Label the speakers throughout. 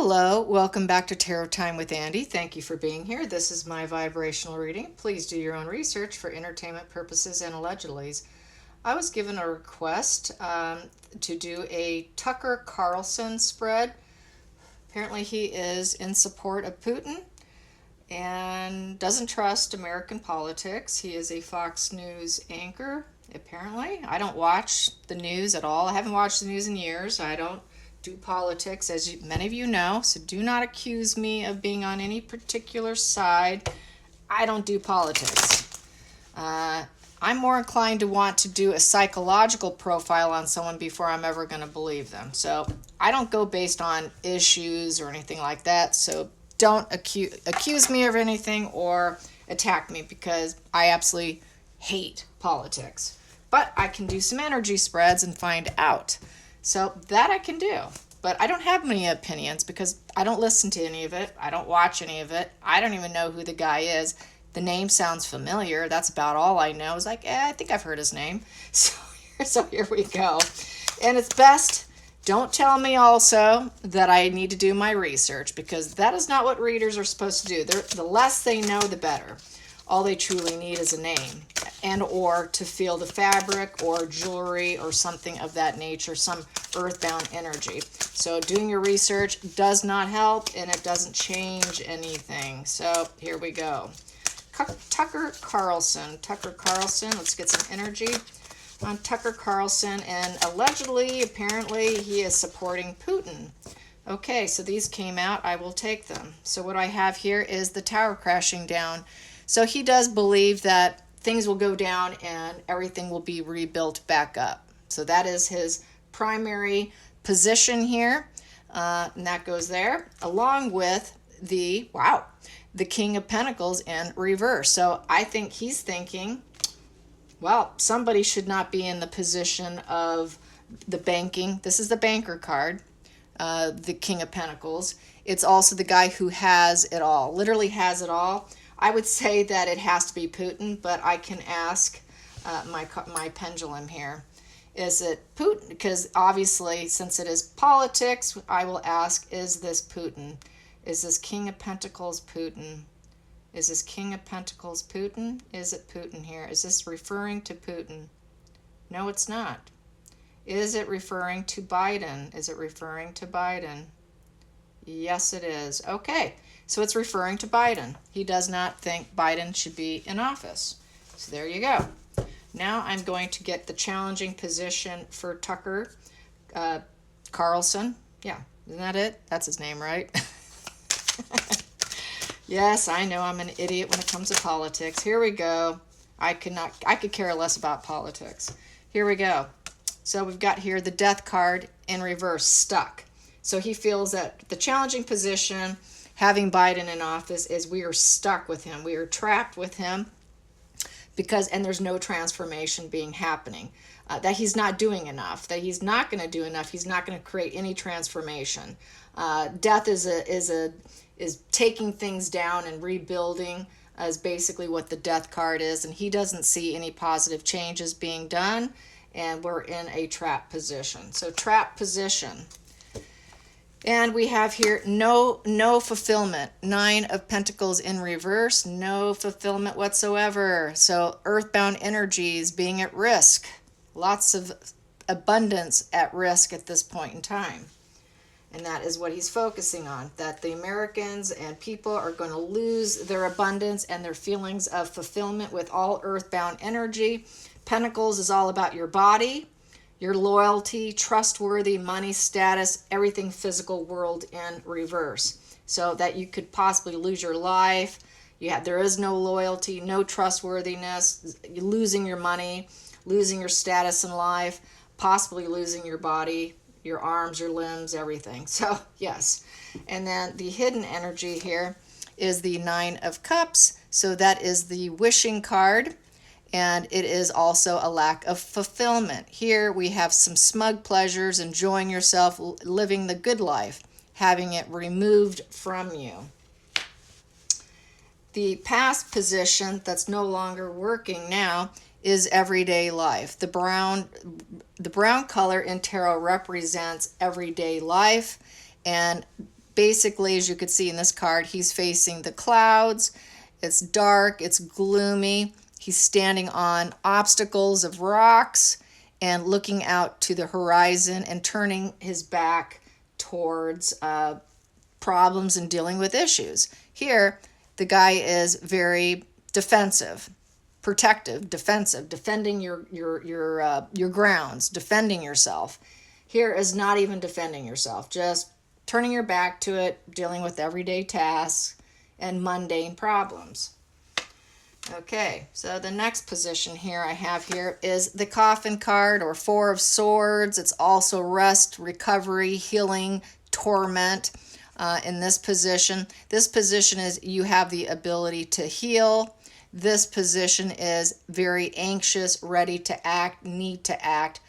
Speaker 1: Hello, welcome back to Tarot Time with Andy. Thank you for being here. This is my vibrational reading. Please do your own research for entertainment purposes and allegedly. I was given a request to do a Tucker Carlson spread. Apparently he is in support of Putin and doesn't trust American politics. He is a Fox News anchor, apparently. I don't watch the news at all. I haven't watched the news in years. I don't do politics, as many of you know, so do not accuse me of being on any particular side. I don't do politics. I'm more inclined to want to do a psychological profile on someone before I'm ever going to believe them. So I don't go based on issues or anything like that, so don't accuse me of anything or attack me because I absolutely hate politics. But I can do some energy spreads and find out. So that I can do, but I don't have many opinions because I don't listen to any of it. I don't watch any of it. I don't even know who the guy is. The name sounds familiar. That's about all I know. It's like, I think I've heard his name. So here we go. And it's best, don't tell me also that I need to do my research because that is not what readers are supposed to do. The less they know, the better. All they truly need is a name and or to feel the fabric or jewelry or something of that nature, some earthbound energy. So doing your research does not help and it doesn't change anything. So here we go. Tucker Carlson, let's get some energy on Tucker Carlson, and allegedly, apparently, he is supporting Putin. Okay, so these came out, I will take them. So what I have here is the tower crashing down. So he does believe that things will go down and everything will be rebuilt back up. So that is his primary position here. And that goes there, along with the King of Pentacles in reverse. So I think he's thinking, well, somebody should not be in the position of the banking. This is the banker card, the King of Pentacles. It's also the guy who has it all, literally has it all. I would say that it has to be Putin, but I can ask my pendulum here. Is it Putin? Because obviously, since it is politics, I will ask, is this Putin? Is this King of Pentacles Putin? Is this King of Pentacles Putin? Is it Putin here? Is this referring to Putin? No, it's not. Is it referring to Biden? Is it referring to Biden? Yes, it is. Okay, so it's referring to Biden. He does not think Biden should be in office. So there you go. Now I'm going to get the challenging position for Tucker Carlson. Yeah, isn't that it? That's his name, right? Yes, I know I'm an idiot when it comes to politics. Here we go. I could care less about politics. Here we go. So we've got here the death card in reverse, stuck. So he feels that the challenging position, having Biden in office, is we are stuck with him. We are trapped with him and there's no transformation happening. That he's not doing enough, that he's not going to do enough. He's not going to create any transformation. Death is taking things down and rebuilding is basically what the death card is. And he doesn't see any positive changes being done. And we're in a trap position. So trap position. And we have here no fulfillment. 9 of Pentacles in reverse, no fulfillment whatsoever. So earthbound energies being at risk. Lots of abundance at risk at this point in time. And that is what he's focusing on, that the Americans and people are going to lose their abundance and their feelings of fulfillment with all earthbound energy. Pentacles is all about your body, your loyalty, trustworthy, money, status, everything physical world in reverse. So that you could possibly lose your life. There is no loyalty, no trustworthiness, you're losing your money, losing your status in life, possibly losing your body, your arms, your limbs, everything. So, yes. And then the hidden energy here is the 9 of Cups. So that is the wishing card. And it is also a lack of fulfillment. Here we have some smug pleasures, enjoying yourself, living the good life, having it removed from you. The past position that's no longer working now is everyday life. The brown color in tarot represents everyday life, and basically, as you could see in this card, he's facing the clouds. It's dark, it's gloomy. He's standing on obstacles of rocks and looking out to the horizon and turning his back towards problems and dealing with issues. Here, the guy is very defensive, protective, defensive, defending your grounds, defending yourself. Here is not even defending yourself, just turning your back to it, dealing with everyday tasks and mundane problems. Okay, so the next position here I have here is the Coffin card, or Four of Swords. It's also rest, recovery, healing, torment in this position. This position is you have the ability to heal. This position is very anxious, ready to act, need to act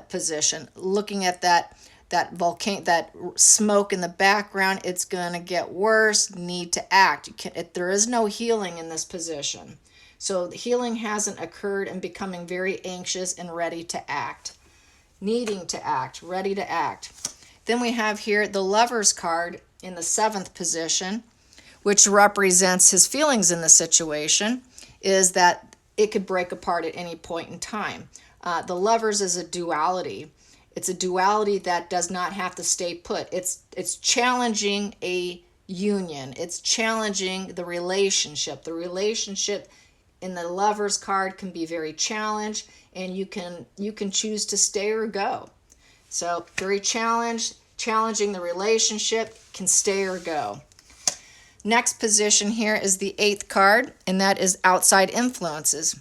Speaker 1: position. Looking at that volcano, that smoke in the background, it's going to get worse, need to act. There is no healing in this position. So healing hasn't occurred, and becoming very anxious and ready to act. Needing to act, ready to act. Then we have here the Lover's card in the 7th position, which represents his feelings in the situation, is that it could break apart at any point in time. The Lovers is a duality. It's a duality that does not have to stay put. It's challenging a union. It's challenging the relationship. The relationship in the Lover's card can be very challenged, and you can choose to stay or go. So very challenging the relationship, can stay or go. Next position here is the 8th card, and that is outside influences,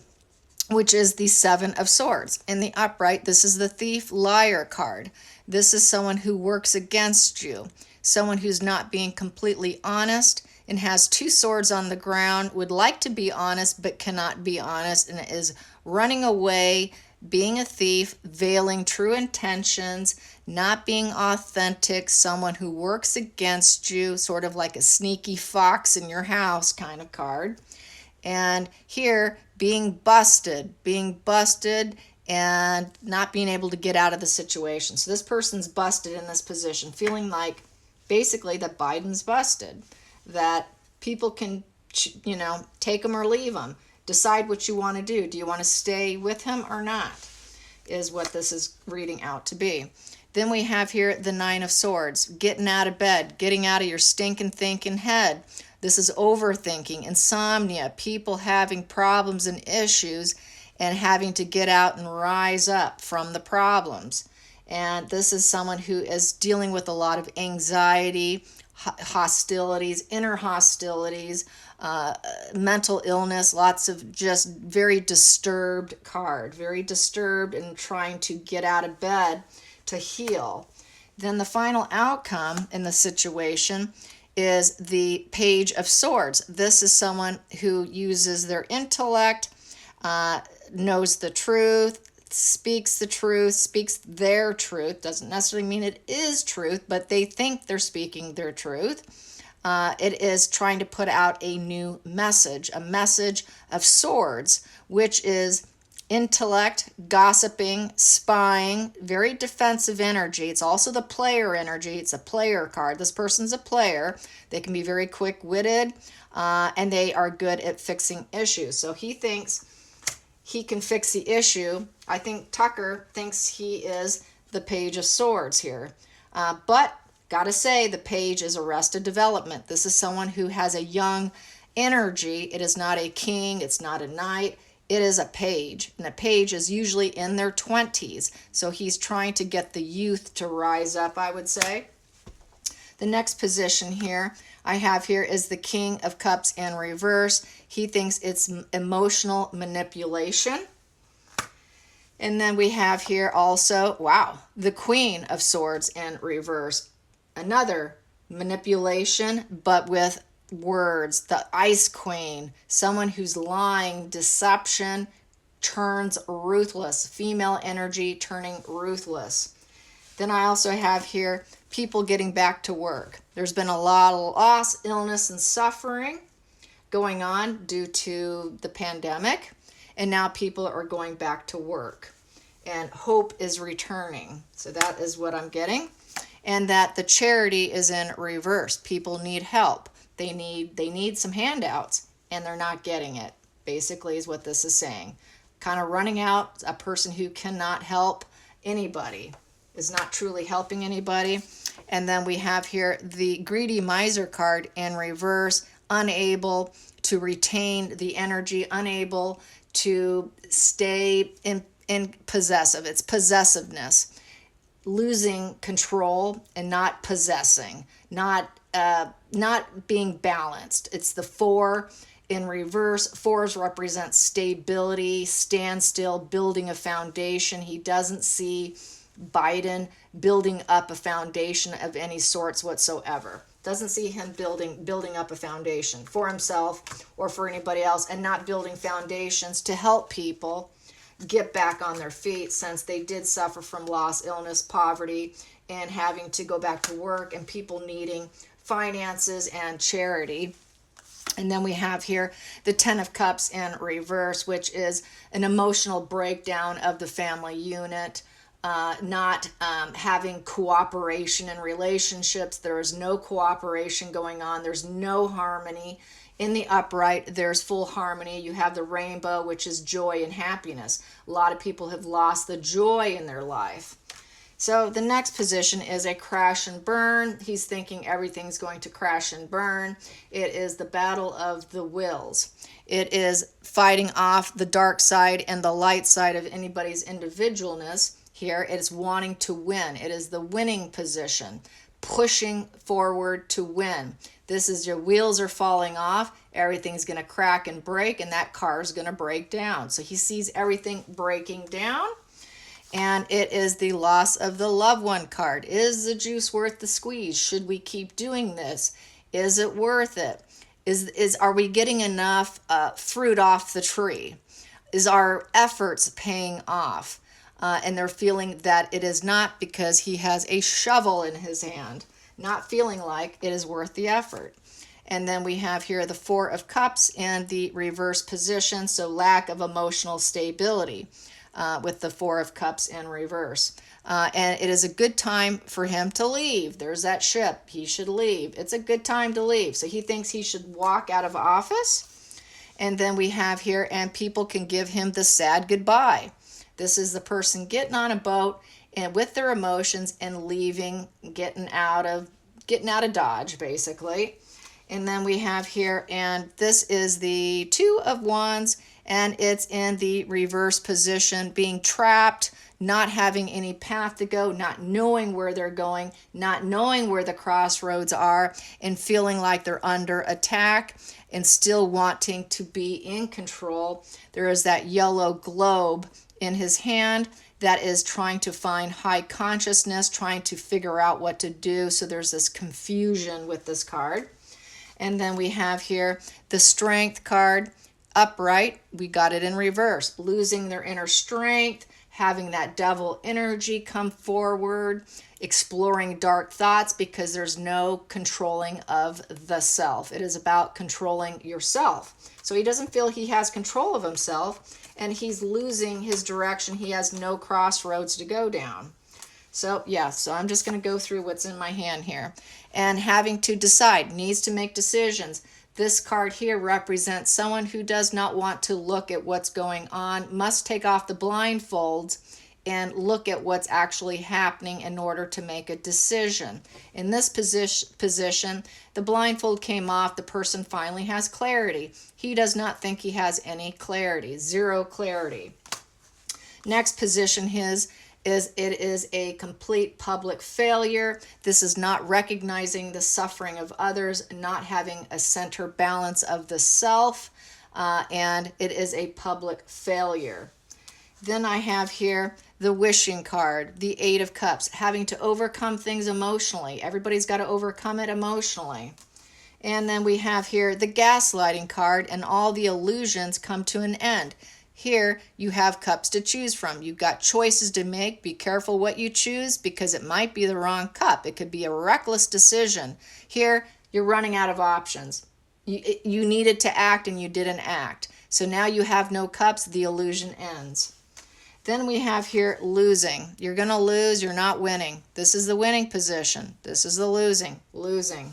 Speaker 1: which is the 7 of Swords. In the upright, this is the Thief, Liar card. This is someone who works against you, someone who's not being completely honest and has 2 swords on the ground, would like to be honest but cannot be honest, and is running away, being a thief, veiling true intentions, not being authentic, someone who works against you, sort of like a sneaky fox in your house kind of card. And here, being busted and not being able to get out of the situation. So this person's busted in this position, feeling like basically that Biden's busted, that people can, take him or leave him. Decide what you want to do. Do you want to stay with him or not? Is what this is reading out to be. Then we have here the 9 of Swords, getting out of bed, getting out of your stinking thinking head. This is overthinking, insomnia, people having problems and issues and having to get out and rise up from the problems. And this is someone who is dealing with a lot of anxiety, hostilities, inner hostilities, mental illness, lots of just very disturbed card, very disturbed and trying to get out of bed to heal. Then the final outcome in the situation is the Page of Swords. This is someone who uses their intellect, knows the truth, speaks their truth. Doesn't necessarily mean it is truth, but they think they're speaking their truth. It is trying to put out a new message, a message of swords, which is intellect, gossiping, spying, very defensive energy. It's also the player energy. It's a player card. This person's a player. They can be very quick-witted, and they are good at fixing issues. So he thinks he can fix the issue. I think Tucker thinks he is the Page of Swords here. But gotta say, the Page is Arrested Development. This is someone who has a young energy. It is not a king. It's not a knight. It is a page, and a page is usually in their 20s. So he's trying to get the youth to rise up, I would say. The next position here I have here is the King of Cups in reverse. He thinks it's emotional manipulation. And then we have here also, wow, the Queen of Swords in reverse. Another manipulation, but with words. The Ice Queen, someone who's lying, deception, turns ruthless. Female energy turning ruthless. Then I also have here people getting back to work. There's been a lot of loss, illness, and suffering going on due to the pandemic, and now people are going back to work, and hope is returning. So that is what I'm getting. and that the charity is in reverse. People need help. They need some handouts, and they're not getting it, basically is what this is saying. Kind of running out, a person who cannot help anybody, is not truly helping anybody. And then we have here the greedy miser card in reverse, unable to retain the energy, unable to stay in possessive. It's possessiveness, losing control and not possessing, not being balanced. It's the 4 in reverse. 4s represent stability, standstill, building a foundation. He doesn't see Biden building up a foundation of any sorts whatsoever. Doesn't see him building up a foundation for himself or for anybody else, and not building foundations to help people get back on their feet, since they did suffer from loss, illness, poverty, and having to go back to work, and people needing finances and charity. And then we have here the 10 of Cups in reverse, which is an emotional breakdown of the family unit, not having cooperation in relationships. There is no cooperation going on. There's no harmony. In the upright, there's full harmony. You have the rainbow, which is joy and happiness. A lot of people have lost the joy in their life. So the next position is a crash and burn. He's thinking everything's going to crash and burn. It is the battle of the wills. It is fighting off the dark side and the light side of anybody's individualness. Here, it is wanting to win. It is the winning position, pushing forward to win. This is your wheels are falling off. Everything's going to crack and break, and that car is going to break down. So he sees everything breaking down. And it is the loss of the loved one card. Is the juice worth the squeeze? Should we keep doing this? Is it worth it? Are we getting enough fruit off the tree? Is our efforts paying off? And they're feeling that it is not, because he has a shovel in his hand, not feeling like it is worth the effort. And then we have here the 4 of Cups in the reverse position, so lack of emotional stability with the 4 of Cups in reverse. And it is a good time for him to leave. There's that ship. He should leave. It's a good time to leave. So he thinks he should walk out of office. And then we have here, and people can give him the sad goodbye. This is the person getting on a boat and with their emotions and leaving, getting out of Dodge, basically. And then we have here, and this is the 2 of Wands, and it's in the reverse position, being trapped, not having any path to go, not knowing where they're going, not knowing where the crossroads are, and feeling like they're under attack and still wanting to be in control. There is that yellow globe in his hand that is trying to find high consciousness, trying to figure out what to do. So there's this confusion with this card. And then we have here the Strength card, upright. We got it in reverse, losing their inner strength, having that devil energy come forward, exploring dark thoughts, because there's no controlling of the self. It is about controlling yourself. So he doesn't feel he has control of himself, and he's losing his direction. He has no crossroads to go down. So I'm just going to go through what's in my hand here. And having to decide, needs to make decisions. This card here represents someone who does not want to look at what's going on, must take off the blindfolds and look at what's actually happening in order to make a decision. In this position, the blindfold came off. The person finally has clarity. He does not think he has any clarity, zero clarity. Next position is it is a complete public failure. This is not recognizing the suffering of others, not having a center balance of the self, and it is a public failure. Then I have here the Wishing card, the 8 of Cups, having to overcome things emotionally. Everybody's got to overcome it emotionally. And then we have here the Gaslighting card, and all the illusions come to an end. Here you have cups to choose from. You've got choices to make. Be careful what you choose, because it might be the wrong cup. It could be a reckless decision. Here you're running out of options. You needed to act and you didn't act. So now you have no cups. The illusion ends. Then we have here losing. You're going to lose. You're not winning. This is the winning position. This is the losing. Losing.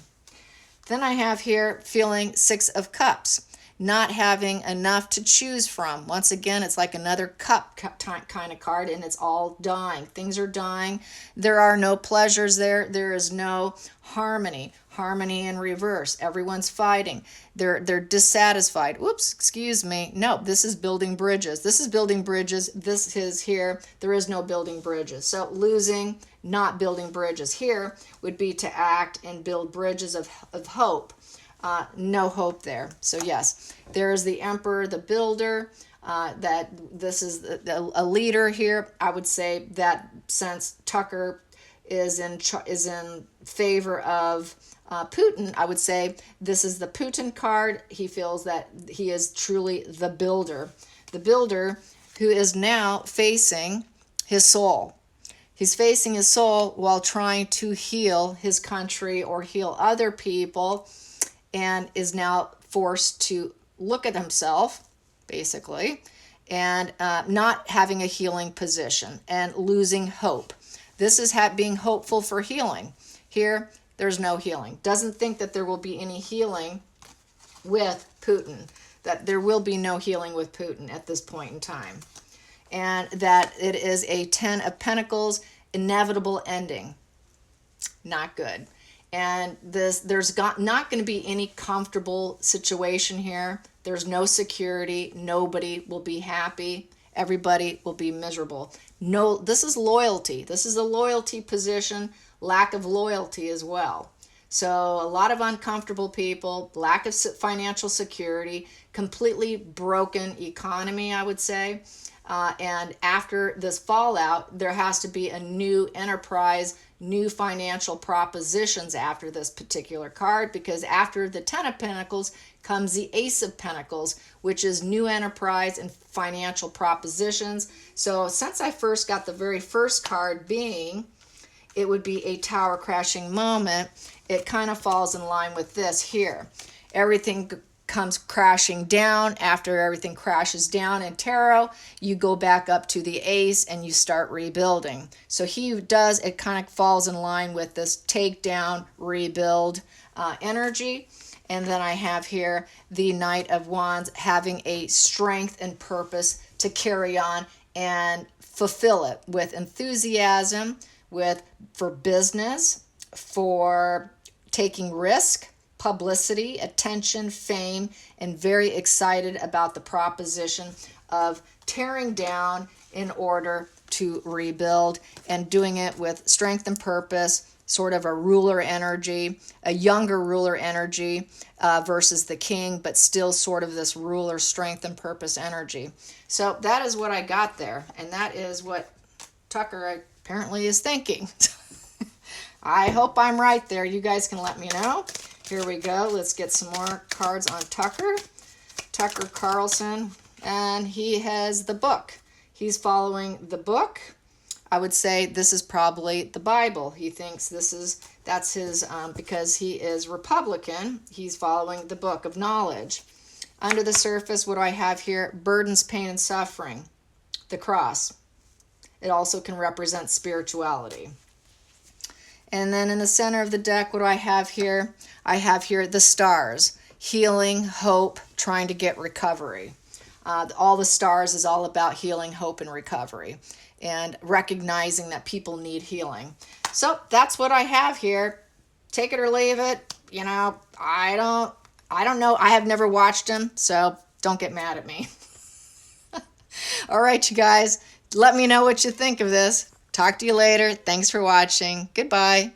Speaker 1: Then I have here feeling 6 of Cups. Not having enough to choose from. Once again, it's like another cup kind of card, and it's all dying. Things are dying. There are no pleasures there. There is no harmony. Harmony in reverse. Everyone's fighting. They're dissatisfied. Whoops, excuse me. No, this is building bridges. This is building bridges. This is here. There is no building bridges. So losing, not building bridges. Here would be to act and build bridges of hope. No hope there. So yes, there is the Emperor, the builder, that this is a leader here. I would say that since Tucker is in favor of Putin, I would say this is the Putin card. He feels that he is truly the builder who is now facing his soul. He's facing his soul while trying to heal his country or heal other people, and is now forced to look at himself, basically, and not having a healing position and losing hope. This is being hopeful for healing. Here, there's no healing. Doesn't think that there will be any healing with Putin, that there will be no healing with Putin at this point in time. And that it is a 10 of Pentacles, inevitable ending. Not good. And there's not going to be any comfortable situation here. There's no security. Nobody will be happy. Everybody will be miserable. No, this is loyalty. This is a loyalty position, lack of loyalty as well. So a lot of uncomfortable people, lack of financial security, completely broken economy, I would say. And after this fallout, there has to be a new enterprise, new financial propositions after this particular card, because after the 10 of Pentacles comes the Ace of Pentacles, which is new enterprise and financial propositions. So since I first got the very first card being, it would be a tower crashing moment, it kind of falls in line with this here. Everything comes crashing down. After everything crashes down in tarot, you go back up to the Ace and you start rebuilding. So it kind of falls in line with this takedown, rebuild energy. And then I have here the Knight of Wands, having a strength and purpose to carry on and fulfill it with enthusiasm, for business, for taking risk, publicity, attention, fame, and very excited about the proposition of tearing down in order to rebuild, and doing it with strength and purpose, sort of a ruler energy, a younger ruler energy versus the king, but still sort of this ruler strength and purpose energy. So that is what I got there, and that is what Tucker apparently is thinking. I hope I'm right there. You guys can let me know. Here we go. Let's get some more cards on Tucker. Tucker Carlson, and he has the book. He's following the book. I would say this is probably the Bible. He thinks that's his, because he is Republican, he's following the book of knowledge. Under the surface, what do I have here? Burdens, pain, and suffering. The cross. It also can represent spirituality. And then in the center of the deck, what do I have here? I have here the stars. Healing, hope, trying to get recovery. All the stars is all about healing, hope, and recovery, and recognizing that people need healing. So that's what I have here. Take it or leave it. You know, I don't know. I have never watched them, so don't get mad at me. All right, you guys. Let me know what you think of this. Talk to you later. Thanks for watching. Goodbye.